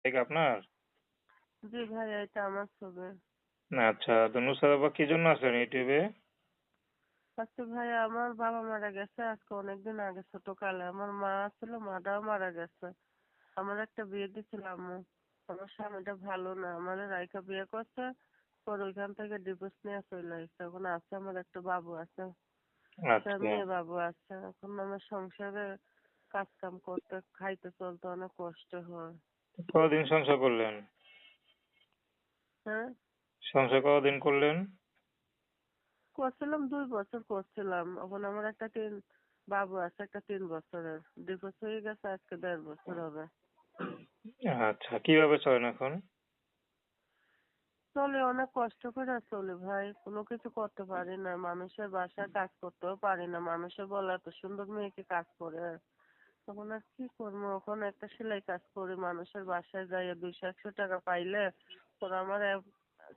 এটা কি আপনার? জি ভাইয়া, এটা আমার ছবি। আচ্ছা, তো নুসরাত আপা কি জন্য আসলেন ইউটিউবে? আচ্ছা ভাইয়া, আমার বাবা মারা গেছে আজকে অনেকদিন আগে, ছোটকালে। আমার মা ছিল, মাটাও মারা গেছে। আমার একটা বিয়ে দিছিল আম্মু। আমার স্বামীটা ভালো না, আমার রাইকা বিয়ে করছে। পরে ওইখান থেকে ডিভোর্স নিয়ে চলে আসছে। এখন আছে, আমার একটা বাবু আছে, একটা আচ্ছা, মেয়ে বাবু আছে। এখন আমার সংসারে কাজ কাম করতে, খাইতে চলতে অনেক কষ্ট হয়। কতদিন সংসার করলেন? হ্যাঁ, সংসার কতদিন করলেন? করছিলাম 2 বছর করছিলাম। এখন আমার একটা বাবু আছে, একটা 3 বছরের। ডিভোর্স হয়ে গেছে, আজকে 1.5 বছর হবে। আচ্ছা, কিভাবে চলেন এখন? চলে, অনেক কষ্ট করে চলে ভাই, কোনো কিছু করতে পারি না। মানুষের বাসায় কাজ করতেও পারি না। মানুষের বলে এত সুন্দর মেয়েকে কাজ করে, তখন আর কি করবো? ওখানে একটা সেলাই কাজ করি, মানুষের বাসায় যাই, 200-100 টাকা পাইলে ওরা আমার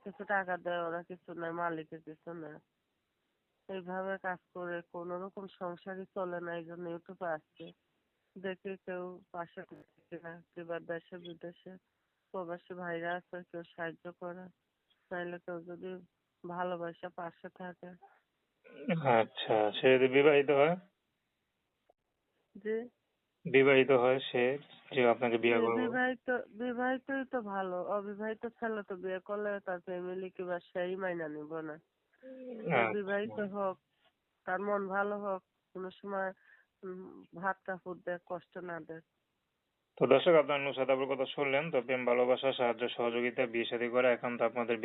কিছু টাকা দেয়, ওরা কিছু নেয়, মালিকের কিছু নেয়। এইভাবে কাজ করে কোনো রকম সংসারই চলে না। এই জন্য ইউটিউবে আসছে, দেখি কেউ পাশে থাকে কিনা, কিংবা দেশে বিদেশে প্রবাসী ভাইরা আছে, কেউ সাহায্য করে। তাইলে কেউ যদি ভালোবাসা পাশে থাকে। আচ্ছা, সে যদি বিবাহিত হয়? যে বিবাহিত হয় সে, যে আপনাকে যে বিয়ে করবো? বিবাহিত, বিবাহিতই তো ভালো। অবিবাহিত ছেলে তো বিয়ে করলে তার ফ্যামিলি কিংবা সেই মাইনা নিব না। সে আচ্ছা, বিবাহিত হোক, তার মন ভালো হোক, কোনো সময় ভাতটা ফুটবে, কষ্ট না দেয়। তো দর্শক আপনার নুসরাত আপুর কথা শুনলেন। তো প্রেম ভালোবাসা সাহায্য সহযোগিতা বিয়ে শাদী করে এখন তো আপনাদের